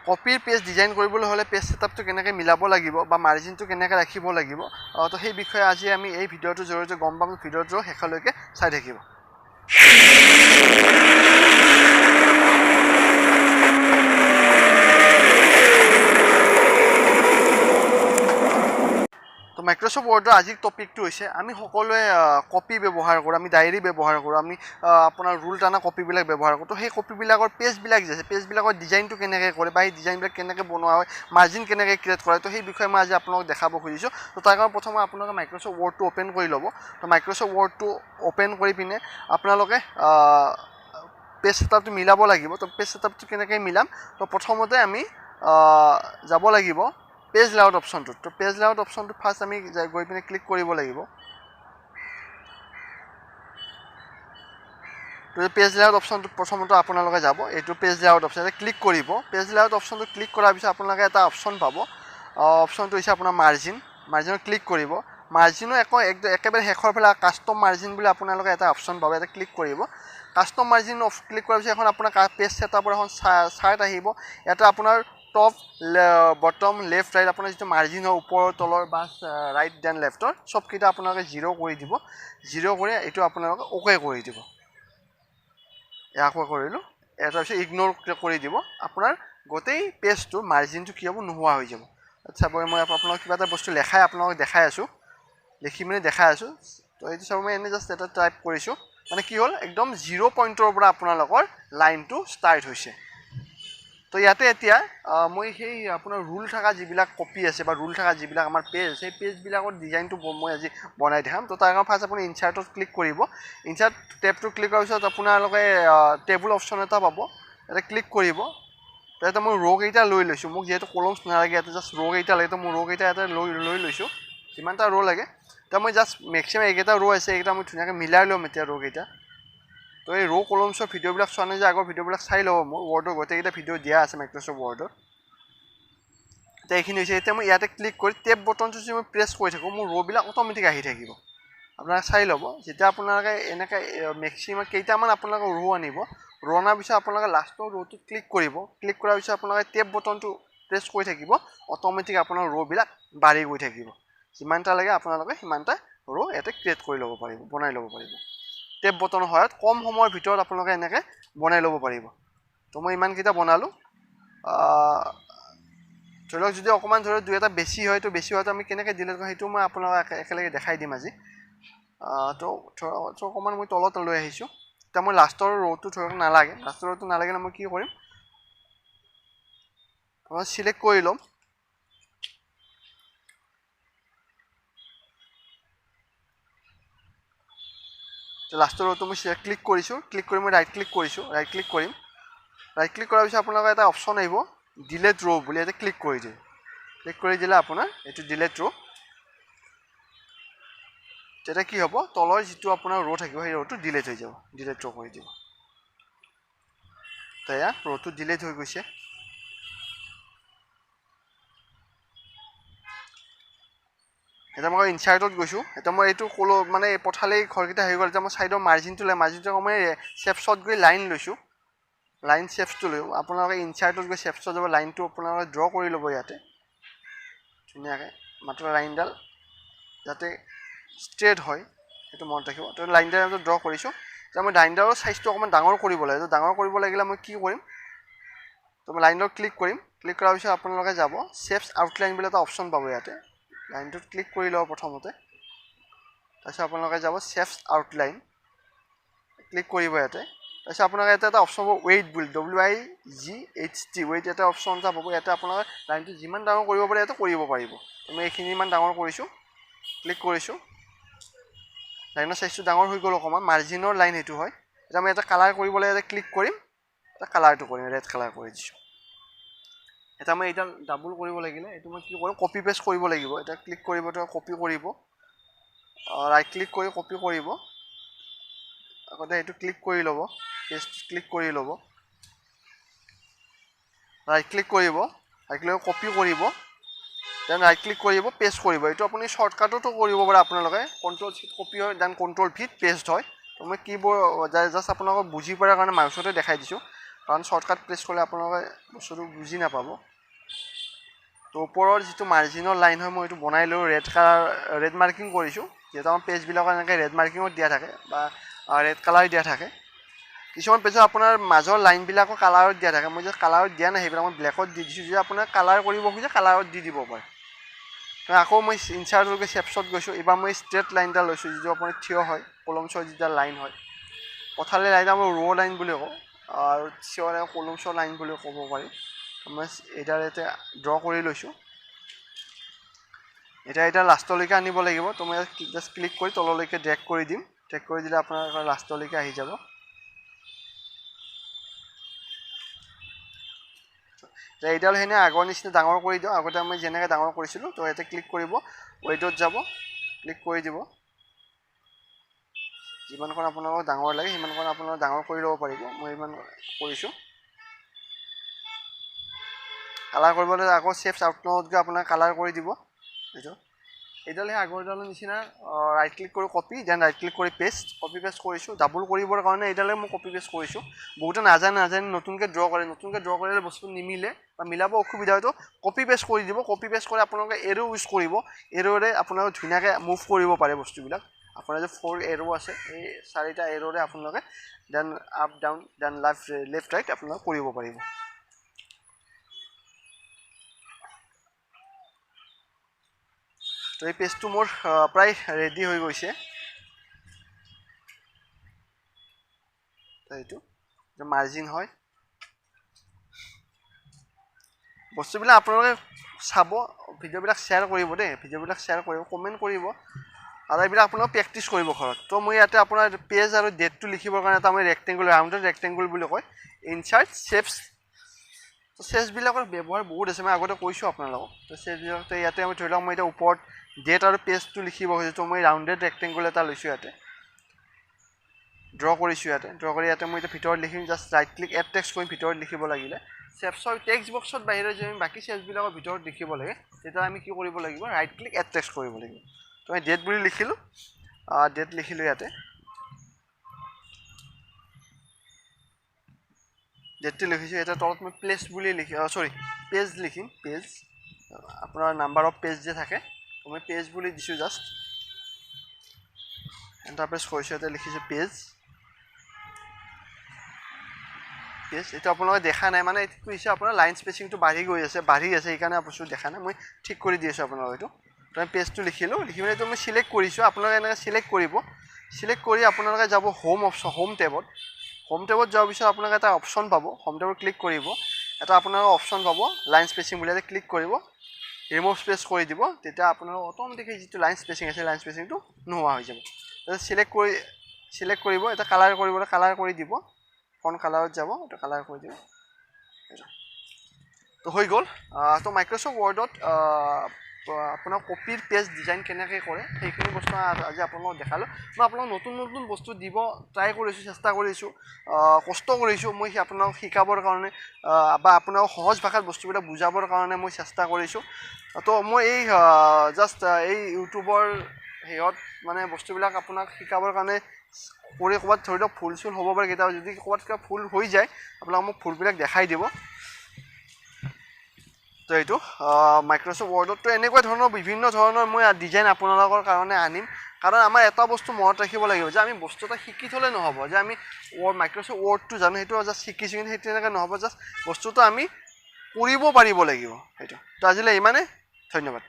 কপিৰ page design কৰিবলৈ হ'লে page ছেটআপটো কেনেকৈ মিলাব লাগিব বা মাৰ্জিনটো কেনেকৈ ৰাখিব লাগিব তো সেই বিষয়ে আজি আমি এই ভিডিঅ'টোৰ জৰিয়তে গম পাম ভিডিঅ'টো শেষলৈকে চাই থাকিব তো মাইক্ৰ'ছফ্ট ৱৰ্ডৰ আজিৰ টপিকটো হৈছে আমি সকলোৱে কপি ব্যৱহাৰ কৰোঁ আমি ডায়েৰী ব্যৱহাৰ কৰোঁ আমি আপোনাৰ ৰুল টানা কপিবিলাক ব্যৱহাৰ কৰোঁ তো সেই কপিবিলাকৰ পেজবিলাক যে আছে পেজবিলাকৰ ডিজাইনটো কেনেকৈ কৰে বা সেই ডিজাইনবিলাক কেনেকৈ বনোৱা হয় মাৰ্জিন কেনেকৈ ক্ৰিয়েট কৰে তো সেই বিষয়ে মই আজি আপোনালোকক দেখাব খুজিছোঁ তো তাৰ কাৰণে প্ৰথমে আপোনালোকে মাইক্ৰ'ছফ্ট ৱৰ্ডটো অ'পেন কৰি ল'ব তো মাইক্ৰ'ছফ্ট ৱৰ্ডটো অ'পেন কৰি পিনে আপোনালোকে পেজ ছেটআপটো মিলাব লাগিব তো পেজ ছেটআপটো কেনেকৈ মিলাম তো প্ৰথমতে আমি যাব লাগিব পেজ লেআউট অপশ্যনটোত তো পেজ লেআউট অপশ্যনটো ফাৰ্ষ্ট আমি গৈ পিনে ক্লিক কৰিব লাগিব তো পেজ লেআউট অপশ্যনটো প্ৰথমতে আপোনালোকে যাব এইটো পেজ লেআউট অপশ্যন ক্লিক কৰিব পেজ লেআউট অপশ্যনটো ক্লিক কৰাৰ পিছত আপোনালোকে এটা অপশ্যন পাব অপশ্যনটো হৈছে আপোনাৰ মাৰ্জিনত ক্লিক কৰিব মাৰ্জিনো একেবাৰে শেষৰ ফালে কাষ্টম মাৰ্জিন বুলি আপোনালোকে এটা অপশ্যন পাব এটা ক্লিক কৰিব কাষ্টম মাৰ্জিন ক্লিক কৰাৰ পিছত এখন আপোনাৰ পেজ ছেটআপৰ এখন চাৰ্ট আহিব এটা আপোনাৰ টপ বটম লেফ্ট ৰাইট আপোনাৰ যিটো মাৰ্জিন হয় ওপৰৰ তলৰ বা ৰাইট দেন লেফ্টৰ চবকেইটা আপোনালোকে 0 কৰি দিব 0 কৰি এইটো আপোনালোকে অ'কে কৰি দিব আকৌ কৰিলোঁ তাৰপিছত ইগন'ৰ কৰি দিব আপোনাৰ গোটেই পেজটো মাৰ্জিনটো কি হ'ব নোহোৱা হৈ যাব চাব মই আপোনালোকক কিবা এটা বস্তু আপোনালোকক দেখাই আছোঁ লিখি মেলি দেখাই আছোঁ তো এইটো চাব মই এনেই জাষ্ট এটা টাইপ কৰিছোঁ মানে কি হ'ল একদম 0 পইণ্টৰ পৰা আপোনালোকৰ লাইনটো ষ্টাৰ্ট হৈছে তো ইয়াতে এতিয়া মই সেই আপোনাৰ ৰুল থকা যিবিলাক কপি আছে বা ৰুল থকা যিবিলাক আমাৰ পেজ সেই পেজবিলাকৰ ডিজাইনটো মই আজি বনাই দেখাম তো তাৰ কাৰণে ফাৰ্ষ্ট আপুনি ইনচাৰ্টত ক্লিক কৰিব ইনচাৰ্ট টেবটো ক্লিক কৰাৰ পিছত আপোনালোকে টেবুল অপশ্যন এটা পাব ইয়াতে ক্লিক কৰিব তাতে মই ৰ' কেইটা লৈ লৈছোঁ মোক যিহেতু কলমছ নালাগে ইয়াতে জাষ্ট ৰ' কেইটা লাগে তো মই ৰ' কেইটা ইয়াতে লৈ লৈছোঁ যিমানটা ৰ' লাগে তো মই জাষ্ট মেক্সিমাম এইকেইটা ৰ' আছে এইকেইটা মই ধুনীয়াকৈ মিলাই ল'ম এতিয়া ৰ' কেইটা তো এই ৰ' কলমছৰ ভিডিঅ'বিলাক চোৱা নাই যে আগৰ ভিডিঅ'বিলাক চাই ল'ব মোৰ ৱৰ্ডৰ গোটেইকেইটা ভিডিঅ' দিয়া আছে মাইক্ৰ'ছফ্ট ৱৰ্ডত এতিয়া এইখিনি হৈছে এতিয়া মই ইয়াতে ক্লিক কৰি টেপ বটনটো যদি মই প্ৰেছ কৰি থাকোঁ মোৰ ৰ'বিলাক অট'মেটিক আহি থাকিব আপোনালোকে চাই ল'ব যেতিয়া আপোনালোকে এনেকৈ মেক্সিমাম কেইটামান আপোনালোকে ৰ' আনিব ৰ' অনাৰ পিছত আপোনালোকে লাষ্টৰ ৰ'টোত ক্লিক কৰিব ক্লিক কৰাৰ পিছত আপোনালোকে টেপ বটনটো প্ৰেছ কৰি থাকিব অট'মেটিক আপোনাৰ ৰ'বিলাক বাঢ়ি গৈ থাকিব যিমানটা লাগে আপোনালোকে সিমানটা ৰ' ইয়াতে ক্ৰিয়েট কৰি ল'ব পাৰিব বনাই ল'ব পাৰিব টেপ বটনৰ সহায়ত কম সময়ৰ ভিতৰত আপোনালোকে এনেকৈ বনাই ল'ব পাৰিব তো মই ইমানকেইটা বনালোঁ ধৰি লওক যদি অকণমান ধৰি লওক দুই এটা বেছি হয় তো বেছি হোৱাটো আমি কেনেকৈ ডিলিট কৰোঁ সেইটো মই আপোনালোকক একেলগে দেখাই দিম আজি তো অকণমান মই তলত লৈ আহিছোঁ এতিয়া মই লাষ্টৰ ৰ'টো ধৰক নালাগে লাষ্টৰ ৰ'টো নালাগে মই কি কৰিম মই চিলেক্ট কৰি ল'ম লাষ্টৰ ৰ'টো মই ক্লিক কৰিছোঁ ক্লিক কৰি মই ৰাইট ক্লিক কৰিছোঁ ৰাইট ক্লিক কৰিম ৰাইট ক্লিক কৰাৰ পিছত আপোনালোকৰ এটা অপশ্যন আহিব ডিলেট ৰ' বুলি ইয়াতে ক্লিক কৰি দিম ক্লিক কৰি দিলে আপোনাৰ এইটো ডিলেট ৰ' তেতিয়া কি হ'ব তলৰ যিটো আপোনাৰ ৰ' থাকিব সেই ৰ'টো ডিলেট হৈ যাব ডিলেট ৰ' কৰি দিব তো এয়া ৰ'টো ডিলেট হৈ গৈছে এতিয়া মই ইনচাৰ্টত গৈছোঁ এতিয়া মই এইটো ক'লো মানে পঠালেই ঘৰকেইটা হৈ গ'ল এতিয়া মই ছাইডৰ মাৰ্জিনটো মই চেপছত গৈ লাইন লৈছোঁ লাইন চেপছটো লৈ আপোনালোকে ইনচাৰ্টত গৈ চেপছত যাব লাইনটো আপোনালোকে ড্ৰ কৰি ল'ব ইয়াতে ধুনীয়াকৈ মাত্ৰ লাইনডাল যাতে ষ্ট্ৰেইট হয় সেইটো মনত ৰাখিব তো লাইনডাল ড্ৰ কৰিছোঁ এতিয়া মই লাইনডালৰ চাইজটো অকণমান ডাঙৰ কৰিব লাগে তো ডাঙৰ কৰিব লাগিলে মই কি কৰিম তো মই লাইনডাল ক্লিক কৰিম ক্লিক কৰাৰ পিছত আপোনালোকে যাব চেপছ আউটলাইন বুলি এটা অপশ্যন পাব ইয়াতে লাইনটোত ক্লিক কৰি ল'ব প্ৰথমতে তাৰপিছত আপোনালোকে যাব চেপছ আউটলাইন ক্লিক কৰিব ইয়াতে তাৰপিছত আপোনালোকে ইয়াতে এটা অপশ্যন পাব ৱেইট বুলি WIGHT ৱেইট এটা অপশ্যন এটা পাব ইয়াতে আপোনালোকে লাইনটো যিমান ডাঙৰ কৰিব পাৰে ইয়াতে কৰিব পাৰিব মই এইখিনি ইমান ডাঙৰ কৰিছোঁ ক্লিক কৰিছোঁ লাইনৰ চাইজটো ডাঙৰ হৈ গ'ল অকণমান মাৰ্জিনৰ লাইন সেইটো হয় এতিয়া মই এটা কালাৰ কৰিবলৈ ইয়াতে ক্লিক কৰিম এটা কালাৰটো কৰিম ৰেড কালাৰ কৰি দিছোঁ এটা মই এটা ডাবল কৰিব লাগিলে এইটো মই কি কৰোঁ কপি পেষ্ট কৰিব লাগিব এটা ক্লিক কৰিব তো কপি কৰিব ৰাইট ক্লিক কৰি কপি কৰিব আগতে এইটো ক্লিক কৰি ল'ব পেষ্ট ক্লিক কৰি ল'ব ৰাইট ক্লিক কৰিব ৰাইট ক্লিক কপি কৰিব দেন ৰাইট ক্লিক কৰিব পেষ্ট কৰিব এইটো আপুনি শ্বৰ্টকাটতো কৰিব পাৰে আপোনালোকে কণ্ট্ৰল চিট কপি হয় দেন কণ্ট্ৰল ভিত পেষ্ট হয় তো মই কিবৰ্ড জাষ্ট আপোনালোকক বুজি পোৱাৰ কাৰণে মাউচতে দেখাই দিছোঁ কাৰণ শ্বৰ্টকাট প্ৰেছ কৰিলে আপোনালোকে বস্তুটো বুজি নাপাব তো ওপৰৰ যিটো মাৰ্জিনৰ লাইন হয় মই এইটো বনাই লৈ ৰেড মাৰ্কিং কৰিছোঁ যিহেতু আমাৰ পেজবিলাকত এনেকৈ ৰেড মাৰ্কিঙত দিয়া থাকে বা ৰেড কালাৰ দিয়া থাকে কিছুমান পেজত আপোনাৰ মাজৰ লাইনবিলাকো কালাৰত দিয়া থাকে মই যে কালাৰত দিয়া নাই সেইবিলাক মই ব্লেকত দি দিছোঁ যদি আপোনাৰ কালাৰ কৰিব খোজে কালাৰত দি দিব পাৰে আকৌ মই ইনচাৰ্টলৈকে চেপছত গৈছোঁ এইবাৰ মই ষ্ট্ৰেট লাইন এটা লৈছোঁ যিটো আপোনাৰ থিয় হয় কলমছৰ যিটো লাইন হয় পথালি লাইন মই ৰ' লাইন বুলি কওঁ আৰু থিয় কলমছৰ লাইন বুলি ক'ব পাৰি মই এইডাল এতিয়া ড্ৰ কৰি লৈছোঁ এতিয়া লাষ্টলৈকে আনিব লাগিব তো মই জাষ্ট ক্লিক কৰি তললৈকে ড্ৰেগ কৰি দিম ড্ৰেগ কৰি দিলে আপোনাৰ লাষ্টলৈকে আহি যাব এইডাল সেনে আগৰ নিচিনা ডাঙৰ কৰি দিওঁ আগতে আমি যেনেকৈ ডাঙৰ কৰিছিলোঁ তো ইয়াতে ক্লিক কৰিব ৱেইটত যাব ক্লিক কৰি দিব যিমানখন আপোনালোকক ডাঙৰ লাগে সিমানখন আপোনালোকে ডাঙৰ কৰি ল'ব পাৰিব মই ইমান কৰিছোঁ কালাৰ কৰিবলৈ আকৌ চেপছ আউটলাইনত গৈ আপোনাৰ কালাৰ কৰি দিব এইডাল সেই আগৰডালৰ নিচিনা ৰাইট ক্লিক কৰি কপি দেন ৰাইট ক্লিক কৰি পেষ্ট কপি পেষ্ট কৰিছোঁ ডাবল কৰিবৰ কাৰণে এইডালে মই কপি পেষ্ট কৰিছোঁ বহুতে নাজানে নতুনকৈ ড্ৰ কৰিলে বস্তু নিমিলে বা মিলাব অসুবিধা হয়তো কপি পেষ্ট কৰি দিব কপি পেষ্ট কৰি আপোনালোকে এৰো ইউজ কৰিব এৰোৰে আপোনালোকে ধুনীয়াকৈ মুভ কৰিব পাৰে বস্তুবিলাক আপোনাৰ যে 4 এৰো আছে এই 4টা এৰোৰে আপোনালোকে then up down then left right আপোনালোকে কৰিব পাৰিব তো এই পেজটো মোৰ প্ৰায় ৰেডি হৈ গৈছে এইটো মাৰ্জিন হয় বস্তুবিলাক আপোনালোকে চাব ভিডিঅ'বিলাক শ্বেয়াৰ কৰিব দেই ভিডিঅ'বিলাক শ্বেয়াৰ কৰিব কমেণ্ট কৰিব আৰু এইবিলাক আপোনালোকে প্ৰেক্টিছ কৰিব ঘৰত তো মই ইয়াতে আপোনাৰ পেজ আৰু ডেটটো লিখিবৰ কাৰণে এটা মই ৰাউণ্ডেড ৰেক্টেংগুল বুলি কয় ইনচাৰ্ট চেপছ তো চেপছবিলাকৰ ব্যৱহাৰ বহুত আছে মই আগতে কৈছোঁ আপোনালোকক তো চেপছবিলাক ইয়াতে আমি ধৰি লওক মই এতিয়া ওপৰত ডেট আৰু পেজটো লিখিব খুজিছোঁ তো মই ৰাউণ্ডেড ৰেক্টেংগুল এটা লৈছোঁ ইয়াতে ড্ৰ কৰিছোঁ ড্ৰ কৰি ইয়াতে মই এতিয়া ভিতৰত লিখিম just right click add text কৰিম ভিতৰত লিখিব লাগিলে চেপছৰ টেক্সট বক্সত বাহিৰে যদি আমি বাকী চেপছবিলাকৰ ভিতৰত লিখিব লাগে তেতিয়া আমি কি কৰিব লাগিব ৰাইট ক্লিক এড টেক্সট কৰিব লাগিব তো মই ডেট বুলি লিখিলোঁ ডেট লিখিলোঁ ইয়াতে ডেটটো লিখিছোঁ এতিয়া তলত মই প্লেচ বুলি পেজ লিখিম পেজ আপোনাৰ নাম্বাৰ অফ পেজ যে থাকে তো মই পেজ বুলি দিছোঁ জাষ্ট এণ্টাৰ প্ৰেছ কৰিছোঁ ইয়াতে লিখিছোঁ পেজ এইটো আপোনালোকে দেখা নাই মানে এইটো হৈছে আপোনাৰ লাইন স্পেচিংটো বাঢ়ি আছে সেইকাৰণে বস্তু দেখা নাই মই ঠিক কৰি দি আছোঁ আপোনালোকক এইটো তো আমি পেজটো লিখিলোঁ লিখি পেলাই এইটো মই চিলেক্ট কৰিছোঁ আপোনালোকে এনেকৈ চিলেক্ট কৰি আপোনালোকে যাব হোম টেবত যোৱাৰ পিছত আপোনালোকে এটা অপশ্যন পাব হোম টেবত ক্লিক কৰিব এটা আপোনালোকে অপশ্যন পাব লাইন স্পেচিং বুলি এটা ক্লিক কৰিব ৰিমুভ স্পেচ কৰি দিব তেতিয়া আপোনাৰ অট'মেটিকেলি যিটো লাইন স্পেচিং আছে লাইন স্পেচিংটো নোহোৱা হৈ যাব চিলেক্ট কৰিব এটা কালাৰ কৰিবলৈ কালাৰ কৰি দিব ফন্ট কালাৰত যাব এটা কালাৰ কৰি দিব তো হৈ গ'ল তো মাইক্ৰ'ছফ্ট ৱৰ্ডত আপোনাৰ কপিৰ পেজ ডিজাইন কেনেকৈ কৰে সেইখিনি বস্তু আজি আপোনালোকক দেখালোঁ মই আপোনালোকক নতুন বস্তু দিব ট্ৰাই কৰিছোঁ চেষ্টা কৰিছোঁ কষ্ট কৰিছোঁ মই আপোনালোকক শিকাবৰ কাৰণে বা আপোনালোকক সহজ ভাষাত বস্তুবিলাক বুজাবৰ কাৰণে মই চেষ্টা কৰিছোঁ তো মই এই জাষ্ট এই ইউটিউবৰ হেৰিত মানে বস্তুবিলাক আপোনাক শিকাবৰ কাৰণে কৰি ক'ৰবাত ধৰি লওক ভুল চুল হ'ব পাৰে কেতিয়াবা যদি ক'ৰবাত কিবা ভুল হৈ যায় আপোনালোকে মোক ভুলবিলাক দেখাই দিব তো এইটো মাইক্ৰ'ছফ্ট ৱৰ্ডততো এনেকুৱা ধৰণৰ বিভিন্ন ধৰণৰ মই ডিজাইন আপোনালোকৰ কাৰণে আনিম কাৰণ আমাৰ এটা বস্তু মনত ৰাখিব লাগিব যে আমি বস্তু এটা শিকি থ'লে নহ'ব যে আমি মাইক্ৰ'ছফ্ট ৱৰ্ডটো জানো সেইটো জাষ্ট শিকিছোঁ কিন্তু সেইটো এনেকৈ নহ'ব জাষ্ট বস্তুটো আমি কৰিব পাৰিব লাগিব সেইটো তো আজিলৈ ইমানে ধন্যবাদ